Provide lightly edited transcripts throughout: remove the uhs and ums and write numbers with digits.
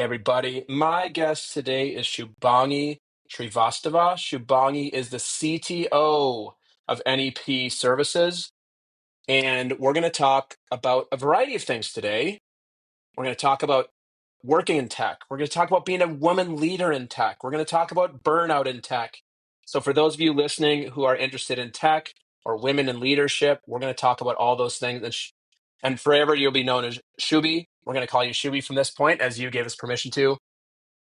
everybody. My guest today is Shubhangi Srivastava. Shubhangi is the CTO of NEP Services, and we're going to talk about a variety of things today. We're going to talk about working in tech. We're going to talk about being a woman leader in tech. We're going to talk about burnout in tech. So, for those of you listening who are interested in tech or women in leadership, we're going to talk about all those things. And forever, you'll be known as Shuby. We're going to call you Shuby from this point, as you gave us permission to.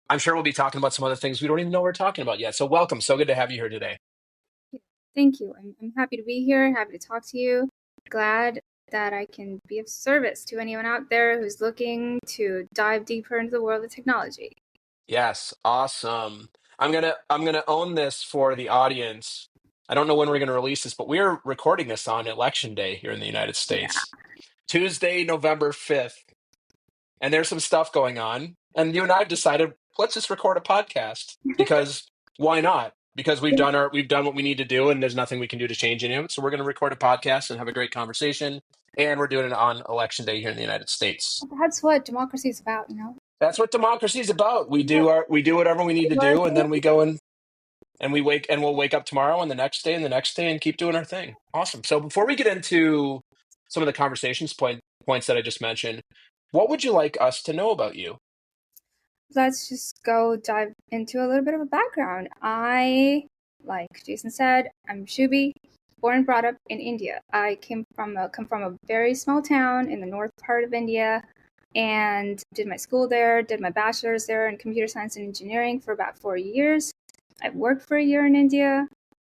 I'm sure we'll be talking about some other things we don't even know we're talking about yet. So, welcome. So good to have you here today. Thank you. I'm happy to be here, happy to talk to you. Glad that I can be of service to anyone out there who's looking to dive deeper into the world of technology. Yes, awesome. I'm gonna own this for the audience. I don't know when we're gonna release this, but we're recording this on Election Day here in the United Yeah. States, Tuesday, November 5th, and there's some stuff going on. And you and I have decided let's just record a podcast because why not? Because we've done what we need to do, and there's nothing we can do to change any of it. So we're going to record a podcast and have a great conversation. And we're doing it on Election Day here in the United States. That's what democracy is about, you know? That's what democracy is about. We do whatever we need to do, and then we go and we'll wake up tomorrow and the next day and the next day and keep doing our thing. Awesome. So before we get into some of the points that I just mentioned, what would you like us to know about you? Let's just go dive into a little bit of a background. Like Jason said, I'm Shubi, born and brought up in India. I come from a very small town in the north part of India and did my school there, did my bachelor's there in computer science and engineering for about 4 years. I worked for a year in India,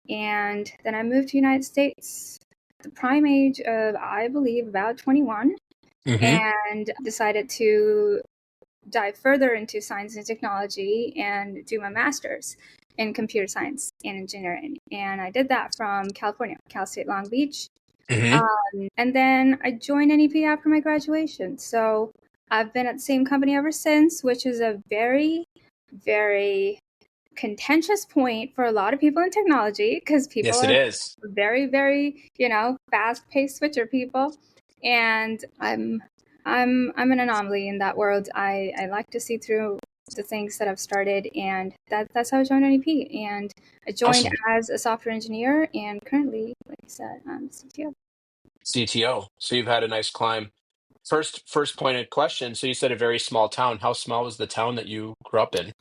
and then I moved to the United States at the prime age of, I believe, about 21, and decided to dive further into science and technology and do my master's in computer science and engineering. And I did that from California, Cal State Long Beach. And then I joined NEP after my graduation. So I've been at the same company ever since, which is a very, very contentious point for a lot of people in technology because people Yes, it is. very, very, fast-paced switcher people. And I'm an anomaly in that world. I like to see through the things that I've started, and that's how I joined NEP. And I joined Awesome. as a software engineer, and currently, like I said, I'm CTO. CTO. So you've had a nice climb. First pointed question. So you said a very small town. How small was the town that you grew up in?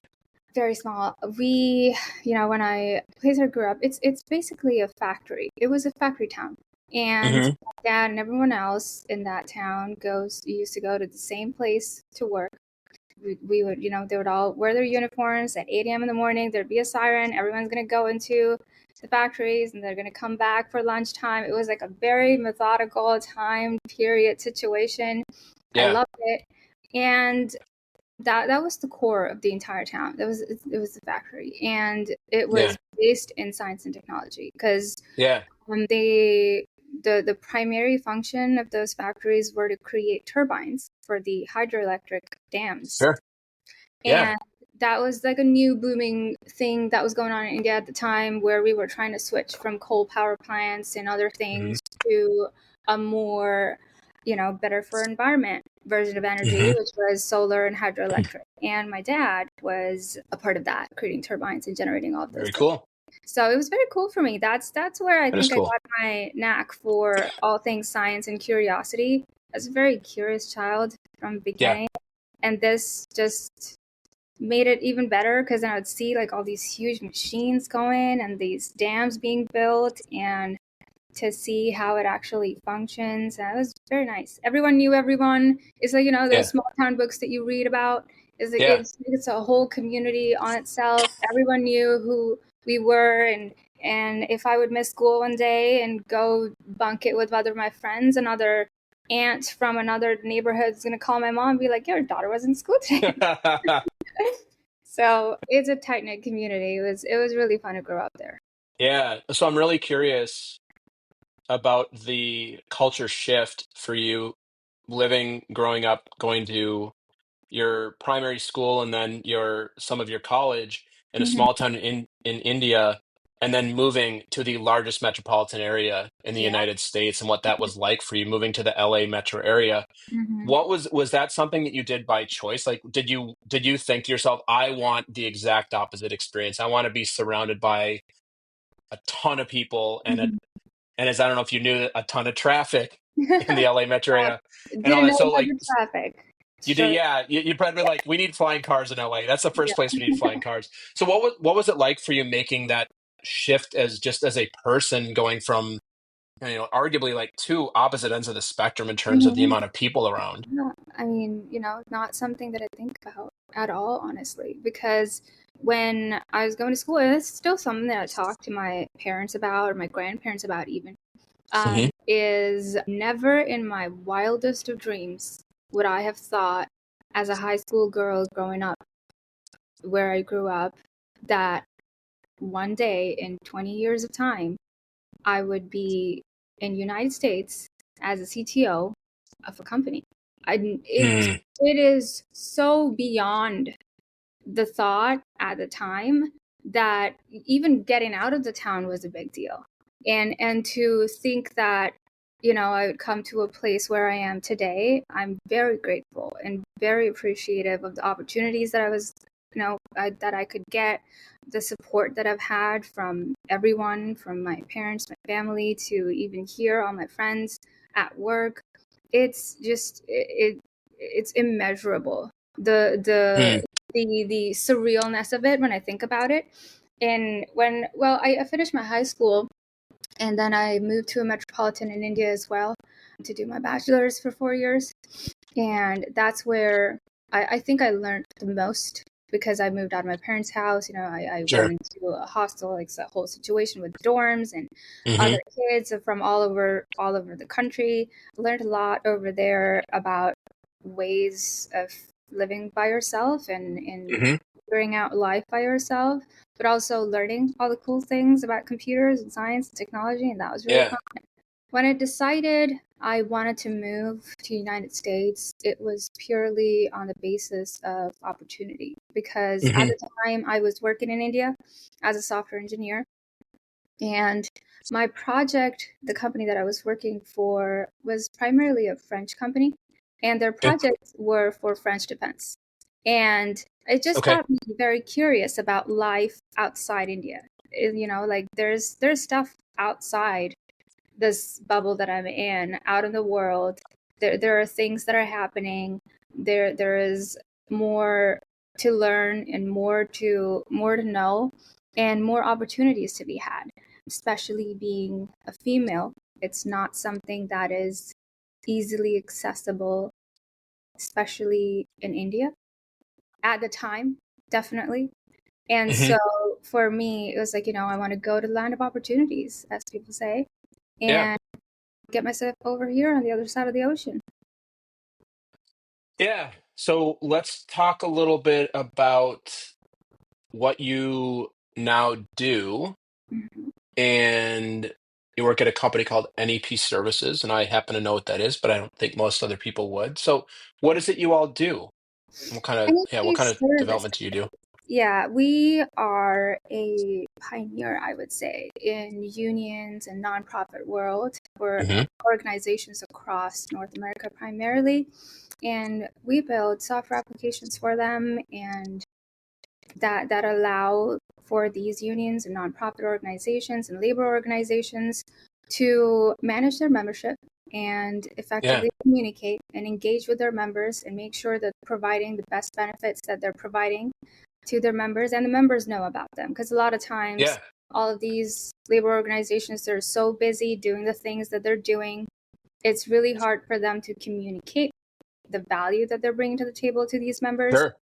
Very small. When the place I grew up, it's basically a factory. It was a factory town. And my dad and everyone else in that town used to go to the same place to work. We would, they would all wear their uniforms at 8 a.m. in the morning. There'd be a siren. Everyone's going to go into the factories and they're going to come back for lunchtime. It was like a very methodical time period situation. Yeah. I loved it. And that was the core of the entire town. It was the factory, and it was based in science and technology because the primary function of those factories were to create turbines for the hydroelectric dams. Sure. Yeah. And that was like a new booming thing that was going on in India at the time, where we were trying to switch from coal power plants and other things to a more, better for environment version of energy, which was solar and hydroelectric. And my dad was a part of that, creating turbines and generating all of those Very things. cool. So it was very cool for me. That's where I think I cool. got my knack for all things science and curiosity. I was a very curious child from the beginning. And this just made it even better because then I would see like all these huge machines going and these dams being built, and to see how it actually functions. And it was very nice. Everyone knew everyone. It's like, those small town books that you read about. It's a whole community on itself. Everyone knew who we were, and if I would miss school one day and go bunk it with other my friends, another aunt from another neighborhood is going to call my mom and be like, your daughter was in school today. So it's a tight-knit community. It was really fun to grow up there. Yeah. So I'm really curious about the culture shift for you growing up, going to your primary school and then some of your college in a small town in India. and then moving to the largest metropolitan area in the Yeah. United States and what that was like for you moving to the LA metro area. Hmm. What was that something that you did by choice? Like, did you think to yourself, I want the exact opposite experience. I want to be surrounded by a ton of people and as I don't know if you knew, a ton of traffic in the LA metro I area and all didn't that. know So about like the traffic. you did, Sure. yeah. You probably like, we need flying cars in LA. That's the first place we need Yeah. flying cars. So what was it like for you making that shift as just as a person going from arguably like two opposite ends of the spectrum in terms of the Mhm. amount of people around? Yeah, I mean, not something that I think about at all, honestly, because when I was going to school, and it's still something that I talk to my parents about or my grandparents about even, Hmm. is never in my wildest of dreams would I have thought as a high school girl growing up where I grew up that one day in 20 years of time, I would be in United States as a CTO of a company. Mm, It is so beyond the thought at the time that even getting out of the town was a big deal. And to think that, I would come to a place where I am today, I'm very grateful and very appreciative of the opportunities that that I could get, the support that I've had from everyone, from my parents, my family, to even here, all my friends at work. It's just it's immeasurable. The mm, the the surrealness of it when I think about it. And I finished my high school and then I moved to a metropolitan in India as well to do my bachelor's for 4 years. And that's where I think I learned the most because I moved out of my parents' house. I went sure. into a hostel, like the whole situation with dorms and other Hmm. kids from all over the country. Learned a lot over there about ways of living by yourself and Hmm. figuring out life by yourself, but also learning all the cool things about computers and science and technology, and that was really Yeah. fun. When I decided I wanted to move to the United States, it was purely on the basis of opportunity because at Hmm. the time I was working in India as a software engineer, and my project, the company that I was working for, was primarily a French company, and their Okay. projects were for French defense. And it just Okay. got me very curious about life outside India. Like there's stuff outside this bubble that I'm in, out in the world. There are things that are happening. There is more to learn and more to know and more opportunities to be had, especially being a female. It's not something that is easily accessible, especially in India at the time, definitely. And Hmm. so for me, it was like, I want to go to the land of opportunities, as people say, Yeah. and get myself over here on the other side of the ocean. Yeah. So let's talk a little bit about what you now do. Mhm. And you work at a company called NEP Services, and I happen to know what that is, but I don't think most other people would. So what is it you all do? What NEP kind of Services. development do you do? Yeah, we are a pioneer, I would say, in unions and nonprofit world for Hmm. organizations across North America primarily. And we build software applications for them and that allow for these unions and nonprofit organizations and labor organizations to manage their membership and Yeah. effectively communicate and engage with their members and make sure that they're providing the best benefits that they're providing to their members and the members know about them, because a lot of times Yeah. all of these labor organizations, they're so busy doing the things that they're doing, it's really hard for them to communicate the value that they're bringing to the table to these members. Sure.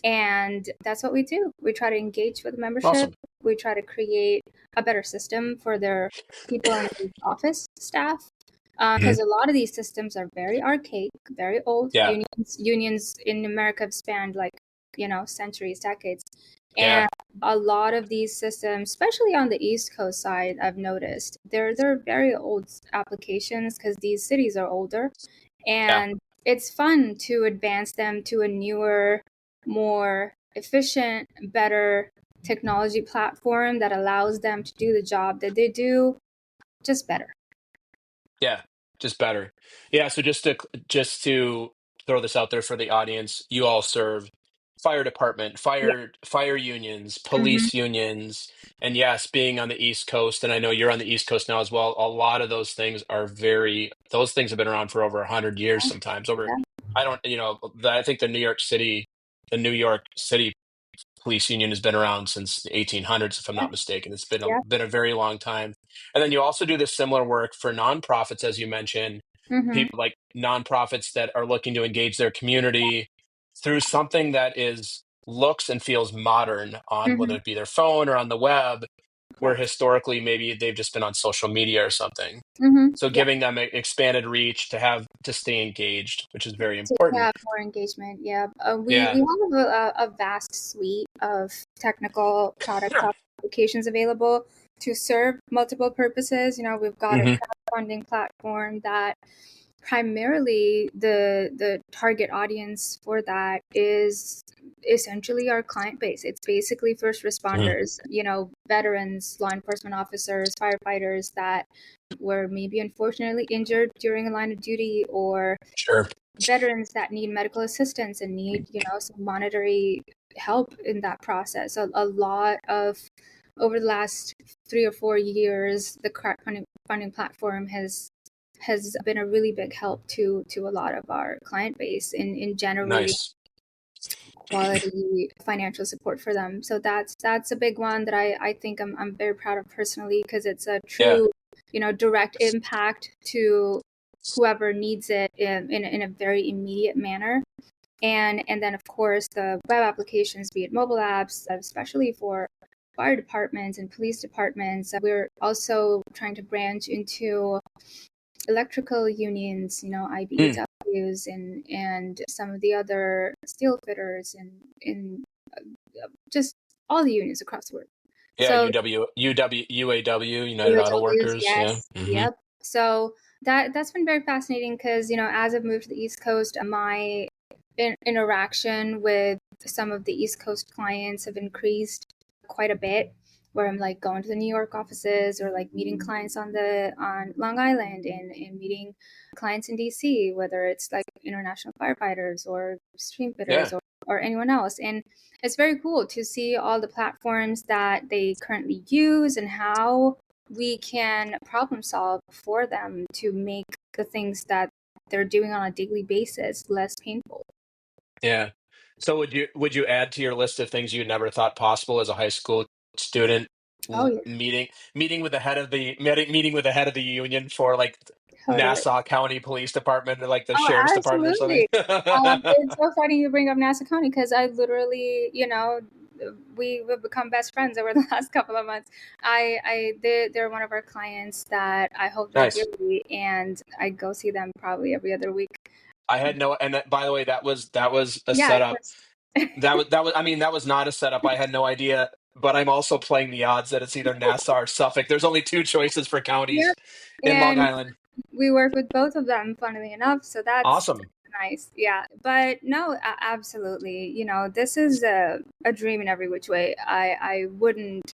And that's what we do. We try to engage with the membership. Awesome. We try to create a better system for their people in the office staff. Hmm. Because a lot of these systems are very archaic, very old. Yeah. Unions in America have spanned like, centuries, decades. Yeah. And a lot of these systems, especially on the East Coast side, I've noticed they're very old applications because these cities are older. Yeah. And it's fun to advance them to a newer, more efficient, better technology platform that allows them to do the job that they do just better. Yeah, just better. Yeah, so just to throw this out there for the audience, you all serve fire department, Yeah. fire unions, Hmm. police unions, and yes, being on the East Coast, and I know you're on the East Coast now as well, a lot of those things have been around for over 100 years sometimes. Over Yeah. I don't, I think the New York City police union has been around since the 1800s, if I'm Yeah. not mistaken. It's Yeah. been a very long time. And then you also do this similar work for nonprofits, as you mentioned, Hmm. people like nonprofits that are looking to engage their community through something that is looks and feels modern on whether Hmm. it be their phone or on the web, where Correct. historically maybe they've just been on social media or something. Hmm. So Yeah. giving them expanded reach to stay engaged, which is very To important. have more engagement. Yeah. We Yeah. have a vast suite of technical product applications available to serve multiple purposes. We've got a Hmm. crowdfunding platform that primarily the target audience for that is essentially our client base. It's basically first Hmm. responders, veterans, law enforcement officers, firefighters that were maybe unfortunately injured during a line of duty, or Sure. veterans that need medical assistance and need, some monetary help in that process. A lot of over the last 3 or 4 years, the crowdfunding platform has been a really big help to a lot of our client base in generating Nice. quality financial support for them. So that's a big one that I think I'm very proud of personally, because it's a Yeah. true, direct impact to whoever needs it in a very immediate manner. And then of course the web applications, be it mobile apps, especially for fire departments and police departments. We're also trying to branch into electrical unions, Mm. IBEWs and some of the other steel fitters and just all the unions across the world. Yeah, So UAW, United Auto UAWs, Workers. Yeah. yes, Hmm. yep. So that's been very fascinating because, as I've moved to the East Coast, my interaction with some of the East Coast clients have increased quite a bit. Where I'm like going to the New York offices, or like meeting clients on Long Island, and meeting clients in DC, whether it's like international firefighters or stream fitters, Yeah. or anyone else. And it's very cool to see all the platforms that they currently use and how we can problem solve for them to make the things that they're doing on a daily basis less painful. Yeah. So would you add to your list of things you never thought possible as a high school student, Oh yeah, meeting with the head of the meeting with the head of the union for like totally. Nassau County Police Department or like the Oh, sheriff's department or something? absolutely. It's so funny you bring up Nassau County, because I literally, we've become best friends over the last couple of months. They're one of our clients that I hold Nice. regularly, and I go see them probably every other week. I had no, and by the way, that was a Yeah, of setup. course. I mean, that was not a setup. I had no idea, but I'm also playing the odds that it's either Nassau or Suffolk. There's only two choices for counties Yep. in Long And Island. we work with both of them, funnily enough. So that's Awesome. nice. Yeah. But no, absolutely. This is a dream in every which way. I wouldn't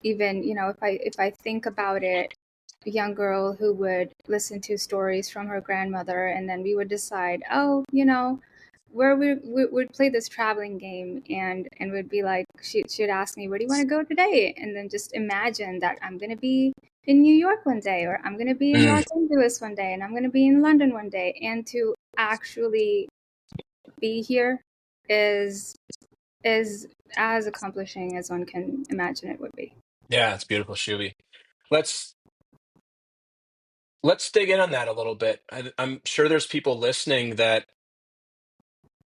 even, if I think about it, a young girl who would listen to stories from her grandmother, and then we would decide, oh, where we'd play this traveling game, and we'd be like, she'd ask me, where do you want to go today? And then just imagine that I'm going to be in New York one day, or I'm going to be in Mm. Los Angeles one day, and I'm going to be in London one day. And to actually be here is is as accomplishing as one can imagine it would be. Yeah, it's beautiful, Shuby. Let's let's dig in on that a little bit. I'm sure there's people listening that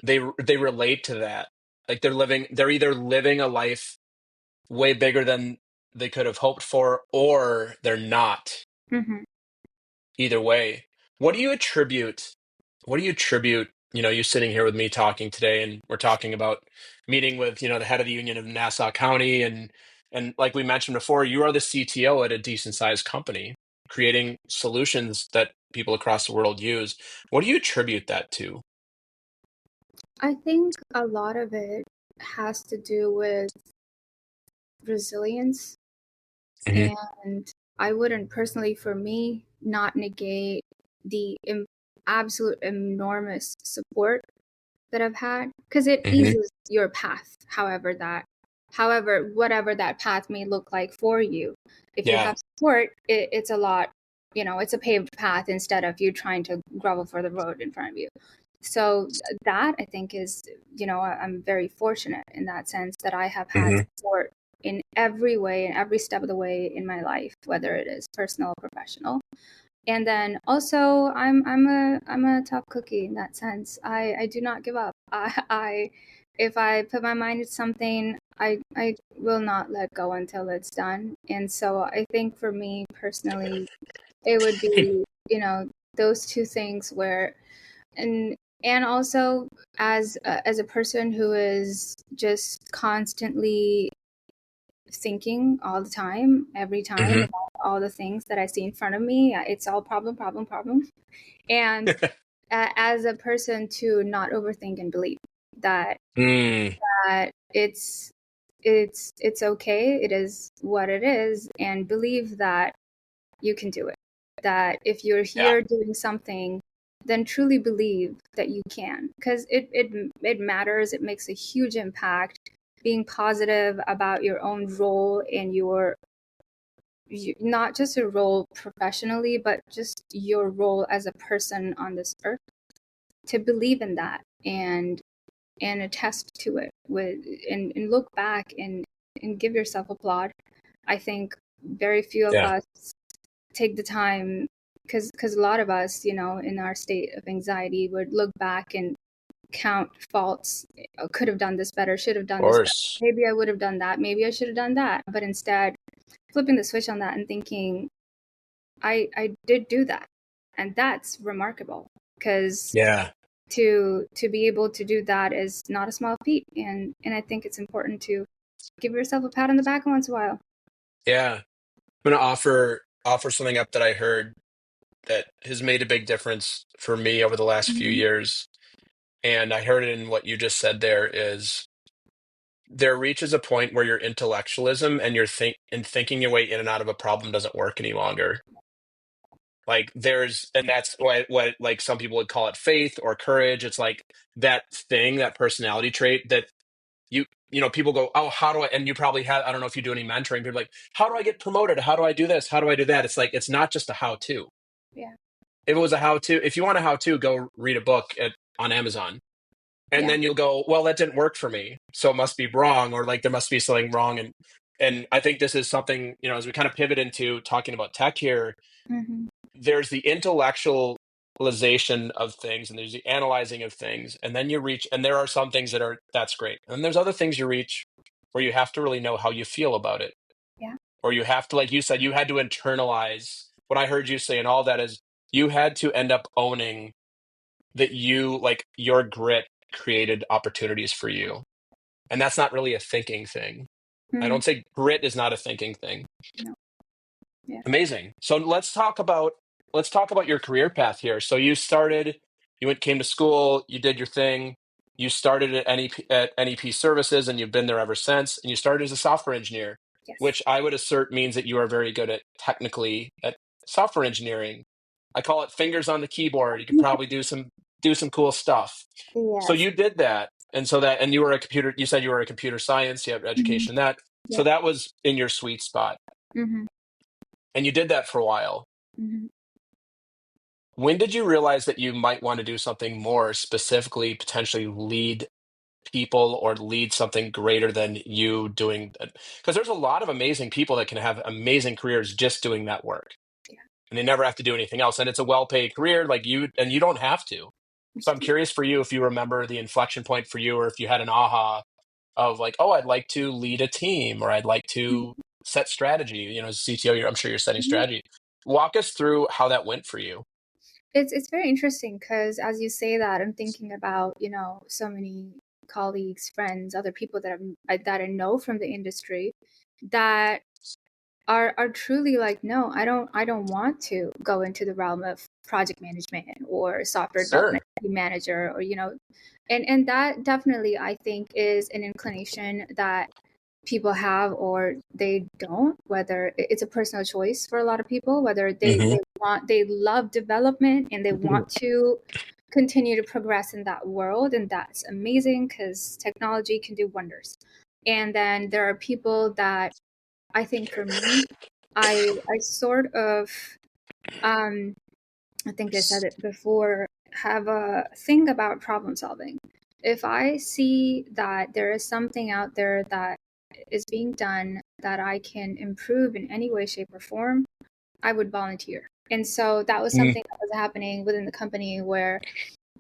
they relate to that. Like they're either living a life way bigger than they could have hoped for, or they're not. Hmm. Either way, what do you attribute? What do you attribute? You sitting here with me talking today, and we're talking about meeting with the head of the union of Nassau County, and like we mentioned before, you are the CTO at a decent sized company, creating solutions that people across the world use. What do you attribute that to? I think a lot of it has to do with resilience. Hmm. And I wouldn't personally, for me, not negate the absolute enormous support that I've had, because it Hmm. eases your path, however, whatever that path may look like for you. If you Yeah. have support, it's a lot, it's a paved path instead of you trying to grovel for the road in front of you. So that I think is, I'm very fortunate in that sense that I have had Hmm. support in every way, in every step of the way in my life, whether it is personal or professional. And then also I'm a tough cookie in that sense. I do not give up. I if I put my mind to something, I will not let go until it's done. And so I think for me personally, it would be, those two things where, and also as a person who is just constantly thinking all the time, every time, Hmm. about all the things that I see in front of me. It's all problem, problem, problem. And as a person, to not overthink and believe that Mm. it's okay. It is what it is, and believe that you can do it. That if you're Yeah. here doing something, then truly believe that you can, because it matters. It makes a huge impact. Being positive about your own role in not just your role professionally, but just your role as a person on this earth. To believe in that and attest to it with and look back and give yourself applaud. I think very few of Yeah. us take the time, because a lot of us, in our state of anxiety, would look back and count faults. Could have done this better, should have Of done this better, course. maybe I would have done that, maybe I should have done that. But instead, flipping the switch on that and thinking, I did do that, and that's remarkable, because Yeah. to be able to do that is not a small feat, and I think it's important to give yourself a pat on the back once in a while. Yeah. I'm gonna offer something up that I heard that has made a big difference for me over the last few Mm-hmm. years. And I heard it in what you just said there is there reaches a point where your intellectualism and your thinking your way in and out of a problem doesn't work any longer. Like and that's what like some people would call it faith or courage. It's like that thing, that personality trait that people go, oh, how do I, and you probably have, I don't know if you do any mentoring, people are like, how do I get promoted? How do I do this? How do I do that? It's like, it's not just a how to. Yeah. If it was a how to, if you want a how to, go read a book on Amazon. And Yeah. then you'll go, well, that didn't work for me. So it must be wrong, or like there must be something wrong. And I think this is something, as we kind of pivot into talking about tech here, Mm-hmm. there's the intellectualization of things and there's the analyzing of things. And then you reach, and there are some things that's great. And there's other things you reach where you have to really know how you feel about it. Yeah. Or you have to, like you said, you had to internalize what I heard you say, and all that is you had to end up owning that like your grit created opportunities for you. And that's not really a thinking thing. I Mm-hmm. don't say grit is not a thinking thing. No. Yeah. Amazing. So let's talk about your career path here. So came to school, you did your thing, you started at NEP Services, and you've been there ever since. And you started as a software engineer, Yes. which I would assert means that you are very good at software engineering. I call it fingers on the keyboard. You could probably do some cool stuff. So Yes. you did that, and you were a computer. You said you were a computer science. You have Mm-hmm. education in that. So Yep. that was in your sweet spot, Mm-hmm. and you did that for a while. Mm-hmm. When did you realize that you might want to do something more specifically, potentially lead people or lead something greater than you doing? Because there's a lot of amazing people that can have amazing careers just doing that work, Yeah. and they never have to do anything else. And it's a well-paid career, like and you don't have to. So I'm curious for you if you remember the inflection point for you, or if you had an aha of like, oh, I'd like to lead a team, or I'd like to set strategy. As a CTO, I'm sure you're setting Mm-hmm. strategy. Walk us through how that went for you. It's very interesting, because as you say that, I'm thinking about, so many colleagues, friends, other people that I know from the industry that are truly like, no, I don't want to go into the realm of project management or software development Sure. manager, or and that definitely, I think, is an inclination that people have or they don't, whether it's a personal choice for a lot of people, whether Hmm. they love development and they want to continue to progress in that world, and that's amazing because technology can do wonders. And then there are people that, I think for me, I sort of um I think I said it before, have a thing about problem solving. If I see that there is something out there that is being done that I can improve in any way, shape, or form, I would volunteer. And so that was Mm. something that was happening within the company where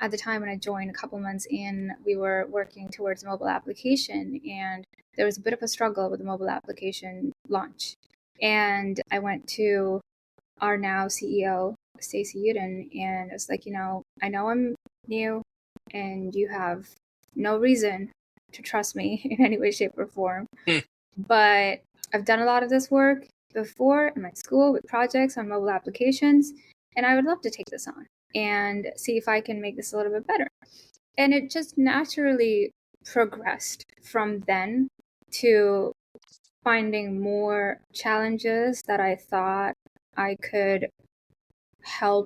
at the time when I joined, a couple months in, we were working towards a mobile application, and there was a bit of a struggle with the mobile application launch. And I went to our now CEO, Stacey Uden, and it's like, I know I'm new and you have no reason to trust me in any way, shape, or form, Mm. but I've done a lot of this work before in my school with projects on mobile applications, and I would love to take this on and see if I can make this a little bit better. And it just naturally progressed from then to finding more challenges that I thought I could help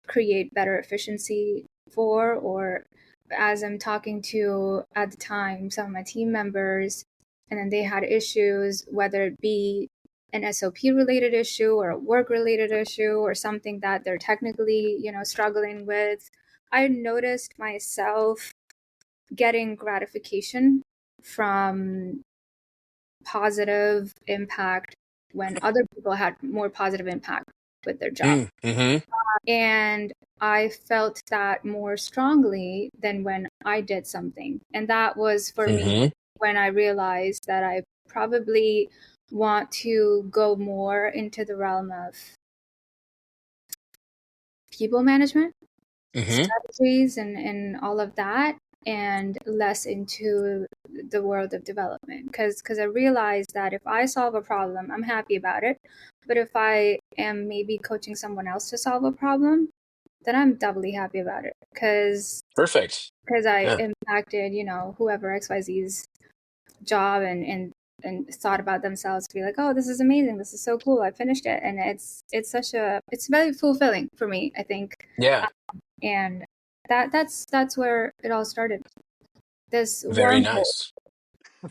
create better efficiency for, or as I'm talking to at the time some of my team members, and then they had issues, whether it be an SOP related issue or a work related issue or something that they're technically, struggling with. I noticed myself getting gratification from positive impact when other people had more positive impact with their job. Mm. Hmm. And I felt that more strongly than when I did something. And that was for me Hmm. when I realized that I probably want to go more into the realm of people management, Hmm. strategies, and all of that, and less into the world of development. Because I realized that if I solve a problem, I'm happy about it. But if I am maybe coaching someone else to solve a problem, then I'm doubly happy about it Perfect. because I Yeah. impacted, whoever XYZ's job, and thought about themselves to be like, oh, this is amazing, this is so cool, I finished it, and it's very fulfilling for me, I think. Yeah. And that's where it all started. This Very wormhole. nice.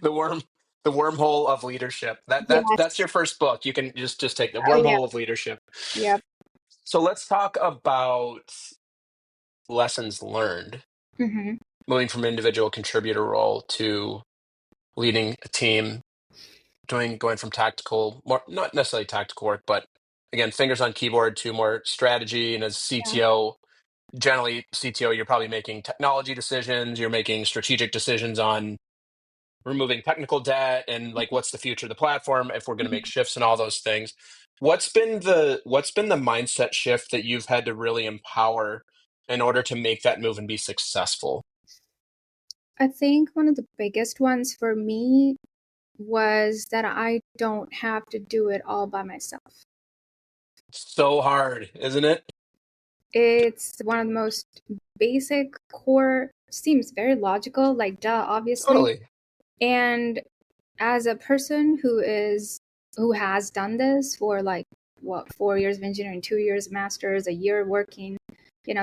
The worm, the wormhole of leadership. That's Yes. your first book. You can just take the Oh yeah. wormhole of leadership. Yep. So let's talk about lessons learned, Mm-hmm. moving from individual contributor role to leading a team, going from tactical, more not necessarily tactical work, but again, fingers on keyboard to more strategy. And as Yeah. CTO, generally CTO, you're probably making technology decisions, you're making strategic decisions on removing technical debt and like what's the future of the platform if we're going to make shifts and all those things. What's been the mindset shift that you've had to really empower in order to make that move and be successful? I think one of the biggest ones for me was that I don't have to do it all by myself. So hard, isn't it? It's one of the most basic core, seems very logical, like duh, obviously. Totally. And as a person who has done this for like what, 4 years of engineering, 2 years of masters, a year working,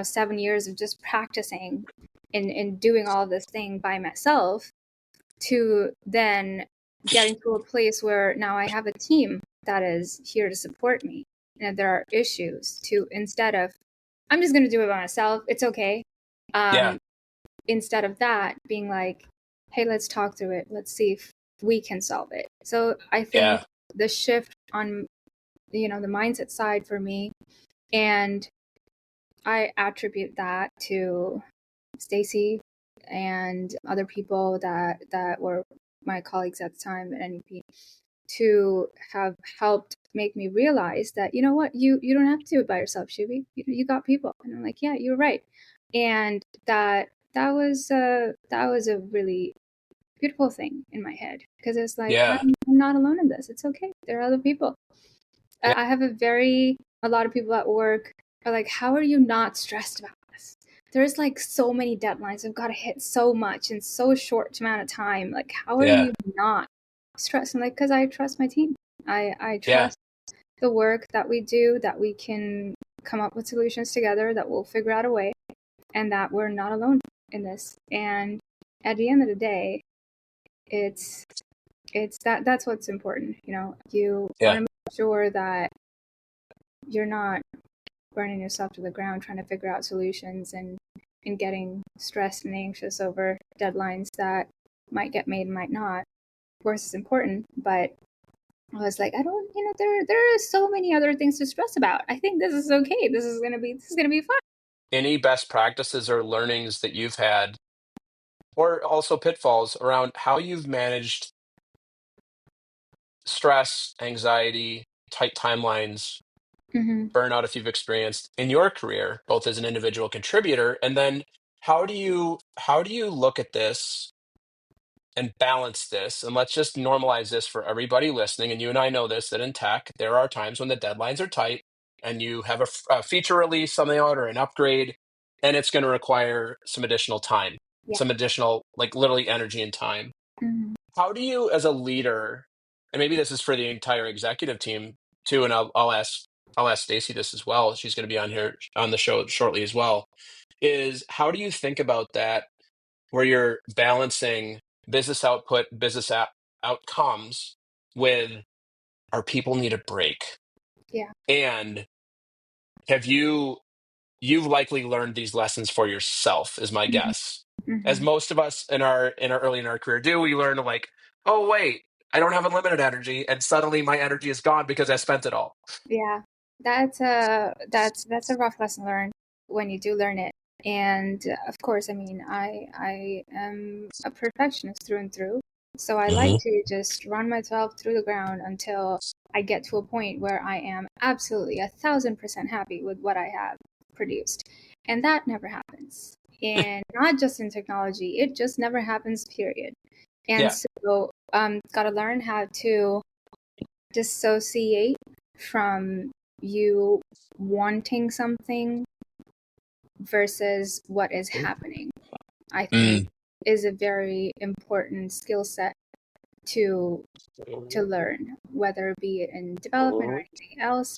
7 years of just practicing and doing all this thing by myself, to then getting to a place where now I have a team that is here to support me. And if there are issues, to instead of I'm just gonna do it by myself, it's okay. Yeah. Um, Instead of that, being like, hey, let's talk through it. Let's see if we can solve it. So I think Yeah. the shift on the mindset side for me, and I attribute that to Stacy and other people that were my colleagues at the time at NEP, to have helped make me realize that, you know what, you don't have to do it by yourself, Shubi. You got people. And I'm like, yeah, you're right. And that was a really beautiful thing in my head, because it's like, Yeah. I'm not alone in this. It's okay. There are other people. Yeah. I have a lot of people at work are like, how are you not stressed about this? There's like so many deadlines. I've got to hit so much in so short amount of time. Like, how are Yeah. you not stress. And like, because I trust my team. I Yeah. trust the work that we do, that we can come up with solutions together, that we'll figure out a way, and that we're not alone in this. And at the end of the day, it's that's what's important. You know, you want Yeah. to make sure that you're not burning yourself to the ground trying to figure out solutions and getting stressed and anxious over deadlines that might get made and might not. Of course, it's important, but I was like, I don't, you know, there are so many other things to stress about. I think this is okay. This is gonna be fun. Any best practices or learnings that you've had, or also pitfalls around how you've managed stress, anxiety, tight timelines, Mm-hmm. burnout if you've experienced in your career, both as an individual contributor, and then how do you look at this and balance this? And let's just normalize this for everybody listening. And you and I know this, that in tech, there are times when the deadlines are tight and you have a feature release, something out, or an upgrade, and it's going to require some additional time, Yeah. some additional, like literally energy and time. Mm-hmm. How do you, as a leader, and maybe this is for the entire executive team too, and I'll ask Stacy this as well. She's going to be on here on the show shortly as well. Is how do you think about that, where you're balancing business output, outcomes with our people need a break? Yeah. And have you've likely learned these lessons for yourself, is my Mm-hmm. guess. As Mm-hmm. most of us in our early in our career do, we learn to like, oh wait, I don't have unlimited energy, and suddenly my energy is gone because I spent it all. Yeah. That's a rough lesson learned when you do learn it. And of course, I mean, I am a perfectionist through and through. So I like Hmm. to just run myself through the ground until I get to a point where I am absolutely 1,000% happy with what I have produced. And that never happens. And not just in technology, it just never happens, period. And Yeah. so gotta learn how to dissociate from you wanting something versus what is happening. I think Mm. is a very important skill set to learn, whether it be in development or anything else,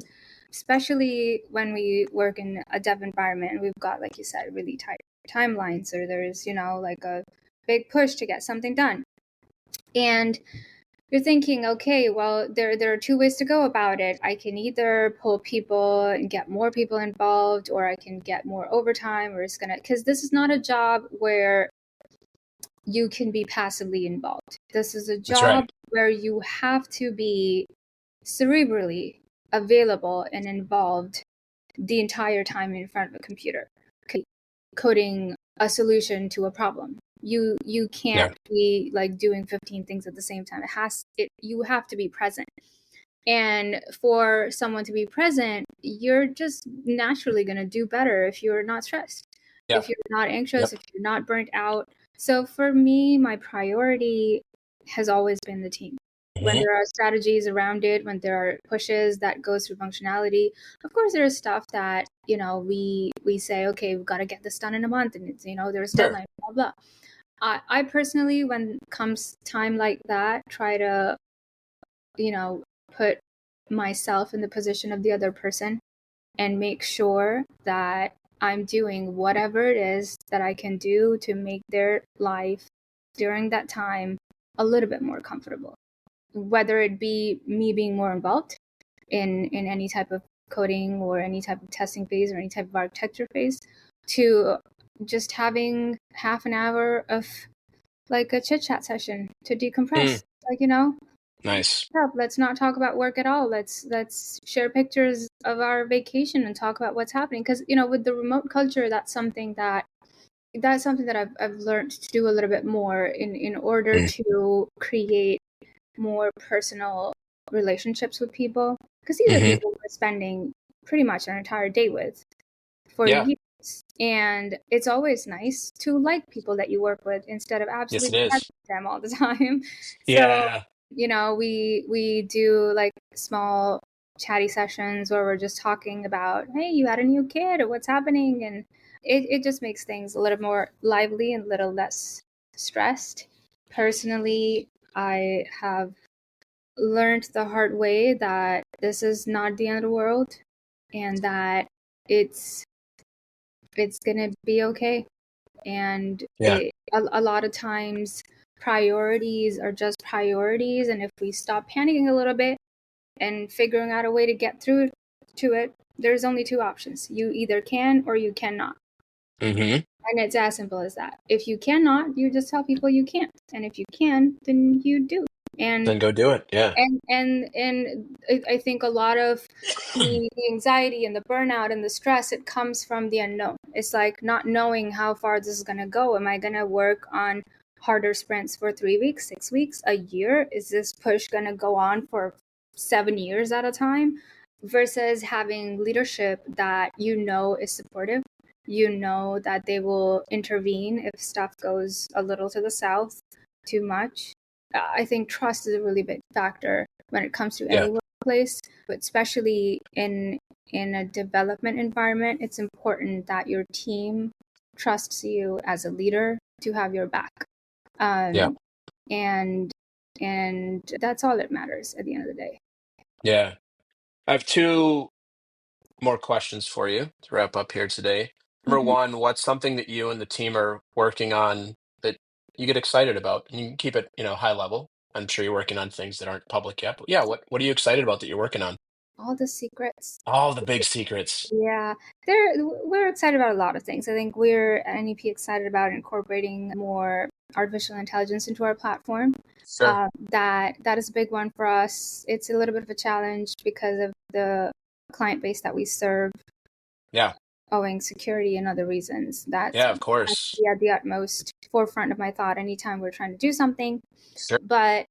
especially when we work in a dev environment. We've got, like you said, really tight timelines, or there's, you know, like a big push to get something done. And you're thinking, okay, well, there are two ways to go about it. I can either pull people and get more people involved, or I can get more overtime, or it's gonna, because this is not a job where you can be passively involved. This is a That's right. job where you have to be cerebrally available and involved the entire time in front of a computer, coding a solution to a problem. You Yeah. can't be like doing 15 things at the same time. You have to be present. And for someone to be present, you're just naturally going to do better if you're not stressed, Yeah. if you're not anxious, Yep. if you're not burnt out. So for me, my priority has always been the team. When Hmm. there are strategies around it, when there are pushes that goes through functionality, of course there's stuff that, you know, we say, okay, we've got to get this done in a month, and it's, you know, there's Sure. deadline, blah blah. I personally, when comes time like that, try to, you know, put myself in the position of the other person and make sure that I'm doing whatever it is that I can do to make their life during that time a little bit more comfortable. Whether it be me being more involved in any type of coding or any type of testing phase or any type of architecture phase, to just having half an hour of like a chit chat session to Mm. decompress. Like, you know, Nice. let's not talk about work at all. Let's share pictures of our vacation and talk about what's happening. Because, you know, with the remote culture, that's something that I've learned to do a little bit more in order Mm. to create more personal relationships with people. Because these are Hmm. people we're spending pretty much an entire day with for Yeah. years. And it's always nice to like people that you work with instead of Yes, it absolutely is. detesting them all the time. So, Yeah. you know, we do like small chatty sessions where we're just talking about, hey, you had a new kid or what's happening, and it just makes things a little more lively and a little less stressed. Personally, I have learned the hard way that this is not the end of the world, and that it's gonna be okay. And Yeah. a lot of times priorities are just priorities, and if we stop panicking a little bit and figuring out a way to get through to it, there's only two options: you either can or you cannot. Mm-hmm. And it's as simple as that. If you cannot, you just tell people you can't, and if you can, then you do. and Then go do it. Yeah. and I think a lot of the anxiety and the burnout and the stress, it comes from the unknown. It's like not knowing how far this is going to go. Am I going to work on harder sprints for 3 weeks, 6 weeks, a year? Is this push going to go on for 7 years at a time? Versus having leadership that is supportive, that they will intervene if stuff goes a little to the south, too much. I think trust is a really big factor when it comes to Yeah. any workplace, but especially in a development environment. It's important that your team trusts you as a leader to have your back. Yeah. And that's all that matters at the end of the day. Yeah. I have two more questions for you to wrap up here today. Number Mhm. one, what's something that you and the team are working on that you get excited about? And you can keep it, high level. I'm sure you're working on things that aren't public yet. But yeah, what are you excited about that you're working on? All the secrets. All the big secrets. Yeah, we're excited about a lot of things. I think we're at NEP excited about incorporating more artificial intelligence into our platform. Sure. That is a big one for us. It's a little bit of a challenge because of the client base that we serve, Yeah. owing security and other reasons. That's Yeah, of course. at the utmost forefront of my thought anytime we're trying to do something. Sure. But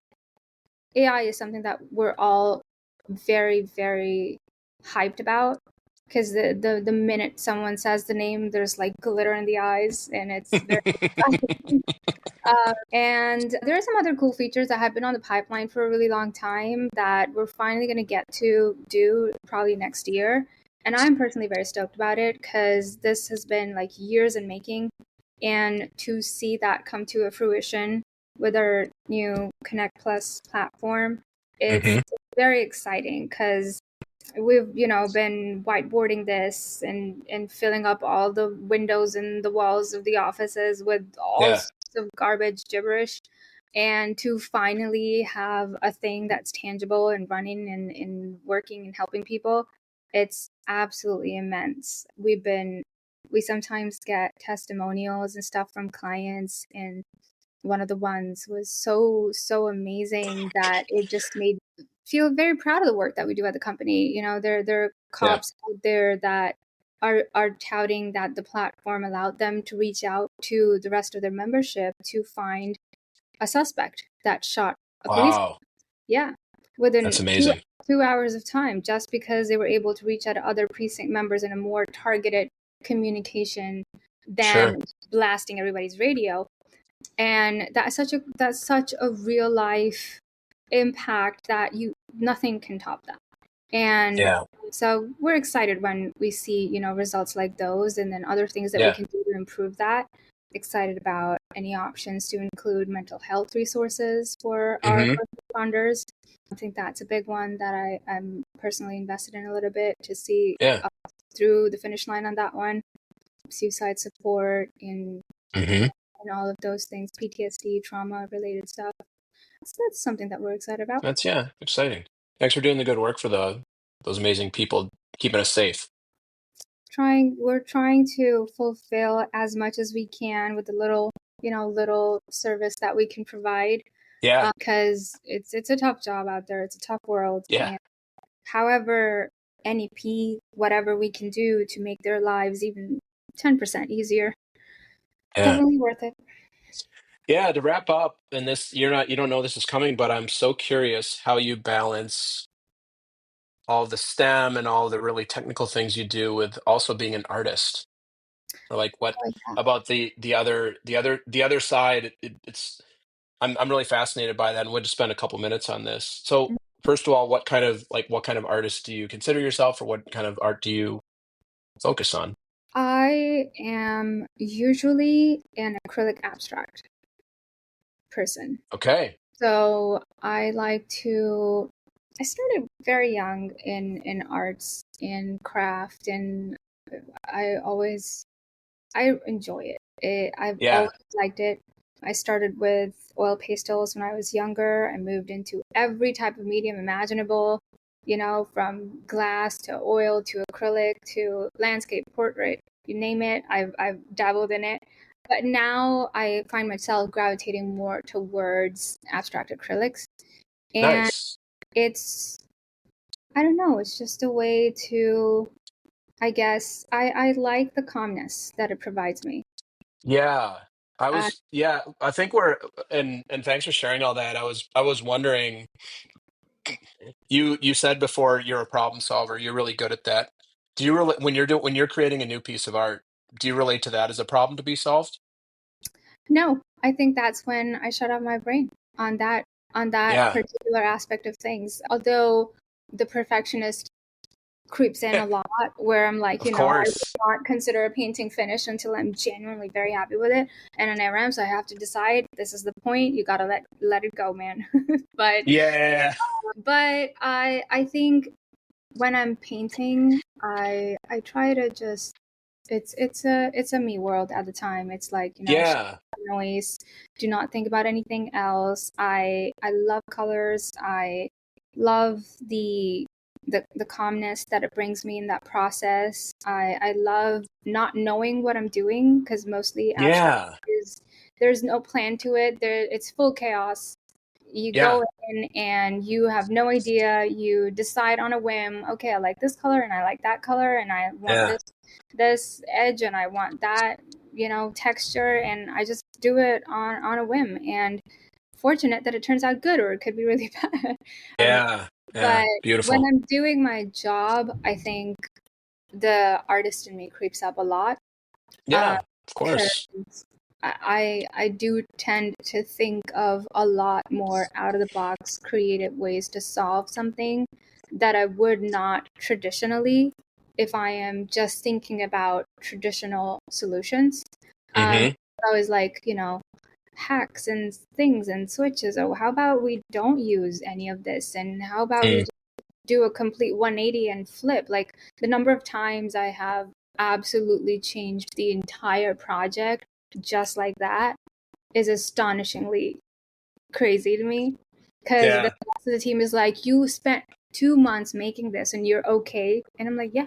AI is something that we're all very, very hyped about, because the minute someone says the name, there's like glitter in the eyes, and it's very exciting. And there are some other cool features that have been on the pipeline for a really long time that we're finally going to get to do probably next year. And I'm personally very stoked about it because this has been like years in making. And to see that come to a fruition with our new Connect Plus platform, it's Hmm. very exciting because we've been whiteboarding this and filling up all the windows and the walls of the offices with all Yeah. sorts of garbage gibberish, and to finally have a thing that's tangible and running and working and helping people, it's absolutely immense. We sometimes get testimonials and stuff from clients, and one of the ones was so amazing that it just made me feel very proud of the work that we do at the company. There are Yeah. cops out there that are touting that the platform allowed them to reach out to the rest of their membership to find a suspect that shot a police. Wow. Yeah, That's within amazing. 2 hours of time, just because they were able to reach out to other precinct members in a more targeted communication Sure. than blasting everybody's radio. And that's such a real life impact that you nothing can top that. And Yeah. so we're excited when we see results like those, and then other things that we Yeah. can do to improve that. Excited about any options to include mental health resources for our Hmm. first responders. I think that's a big one that I'm personally invested in a little bit to see Yeah. through the finish line on that one. Suicide support Hmm. and all of those things, PTSD, trauma related stuff. So that's something that we're excited about. That's, yeah, exciting. Thanks for doing the good work for those amazing people keeping us safe. We're trying to fulfill as much as we can with the little service that we can provide, Yeah. because it's a tough job out there. It's a tough world, Yeah. and however NEP, whatever we can do to make their lives even 10% easier, Yeah. definitely worth it. Yeah. To wrap up, and you don't know this is coming, but I'm so curious how you balance all the STEM and all the really technical things you do with also being an artist. Or like what Oh, yeah. about the other side? I'm really fascinated by that, and we'll just spend a couple minutes on this. So first of all, what kind of artist do you consider yourself, or what kind of art do you focus on? I am usually an acrylic abstract person. Okay. So I started very young in arts, in craft, and I always I enjoy it. I've Yeah. always liked it. I started with oil pastels when I was younger. I moved into every type of medium imaginable, from glass to oil to acrylic to landscape, portrait, you name it. I've dabbled in it. But now I find myself gravitating more towards abstract acrylics. And Nice. it's, I don't know, it's just a way to, I guess, I like the calmness that it provides me. Yeah. Uh, I think and thanks for sharing all that. I was wondering, you said before you're a problem solver. You're really good at that. Do you relate when you're creating a new piece of art, do you relate to that as a problem to be solved? no, I think that's when I shut off my brain on that on that Yeah. particular aspect of things. Although the perfectionist creeps in a lot, where I'm like, Of I would course. not consider a painting finished until I'm genuinely very happy with it. And in ARM, so I have to decide this is the point. You gotta let it go, man. but Yeah. but I think when I'm painting, I try to just it's a me world at the time. It's like, shut Yeah. the noise, do not think about anything else. I love colors. I love the calmness that it brings me in that process. I love not knowing what I'm doing, because mostly abstract Yeah. is there's no plan to it. It's full chaos. You Yeah. go in and you have no idea. You decide on a whim. Okay, I like this color and I like that color and I want Yeah. this edge and I want that, texture, and I just do it on a whim. And fortunate that it turns out good, or it could be really bad. um, Yeah. but Yeah. when Beautiful. I'm doing my job, I think the artist in me creeps up a lot. Uh, Yeah. Of because course. I do tend to think of a lot more out of the box, creative ways to solve something that I would not traditionally if I am just thinking about traditional solutions. Hmm. I was like, hacks and things and switches. Oh, how about we don't use any of this? And how about we Mm. just do a complete 180 and flip? Like, the number of times I have absolutely changed the entire project just like that is astonishingly crazy to me. Because the Yeah. rest of the team is like, you spent 2 months making this and you're okay. And I'm like, yeah,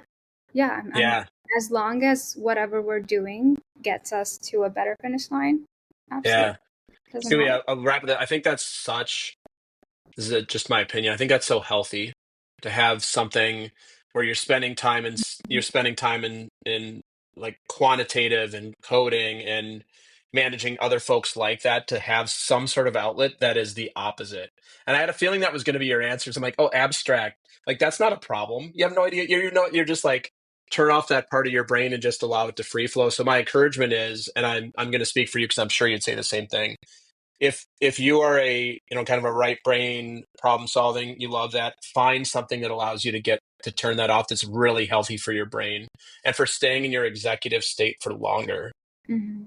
yeah, I'm Yeah. as long as whatever we're doing gets us to a better finish line, absolutely. Yeah. Doesn't Stewie, matter. I'll wrap it up. I think that's such This is just my opinion. I think that's so healthy to have something where you're spending time in like quantitative and coding and managing other folks like that, to have some sort of outlet that is the opposite. And I had a feeling that was going to be your answers. I'm like, oh, abstract. Like, that's not a problem. You have no idea. You're just like, turn off that part of your brain and just allow it to free flow. So my encouragement is, and I'm going to speak for you because I'm sure you'd say the same thing, if you are a kind of a right brain problem solving, you love that, find something that allows you to turn that off, that's really healthy for your brain and for staying in your executive state for longer. Mm-hmm.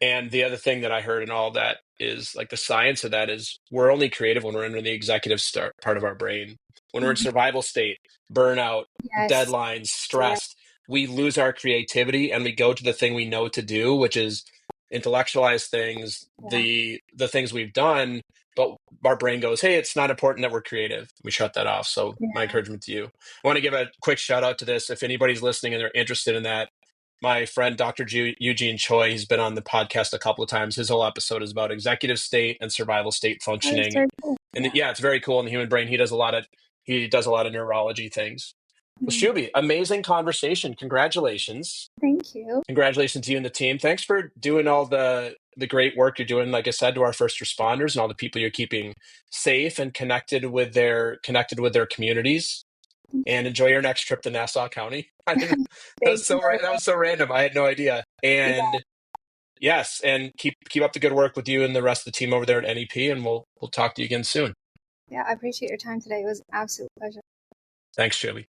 And the other thing that I heard in all that is, like, the science of that is, we're only creative when we're in the executive part of our brain. When we're in Mm-hmm. survival state, burnout, Yes. deadlines, Yeah. stressed, we lose our creativity and we go to the thing we know to do, which is intellectualize things, Yeah. the things we've done. But our brain goes, hey, it's not important that we're creative. We shut that off. So my Yeah. encouragement to you, I want to give a quick shout out to this. If anybody's listening and they're interested in that, my friend Dr. Eugene Choi, he's been on the podcast a couple of times. His whole episode is about executive state and survival state That is functioning. so cool. And Yeah. yeah, it's very cool in the human brain. He does a lot of neurology things. Well, Mm. Shubi, amazing conversation. Congratulations. Thank you. Congratulations to you and the team. Thanks for doing all the great work you're doing, like I said, to our first responders and all the people you're keeping safe and connected with their communities. And enjoy your next trip to Nassau County. I didn't, that was Thank you so very that was so random. I had no idea. much. And yes, and keep up the good work with you and the rest of the team over there at NEP, and we'll talk to you again soon. Yeah, I appreciate your time today. It was an absolute pleasure. Thanks, Joey.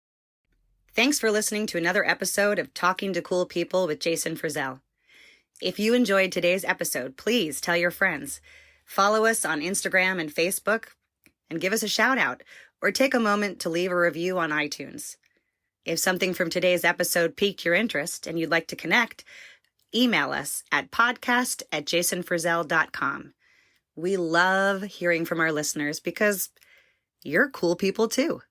Thanks for listening to another episode of Talking to Cool People with Jason Frizzell. If you enjoyed today's episode, please tell your friends. Follow us on Instagram and Facebook and give us a shout out, or take a moment to leave a review on iTunes. If something from today's episode piqued your interest and you'd like to connect, email us at podcast@jasonfrizzell.com. We love hearing from our listeners because you're cool people too.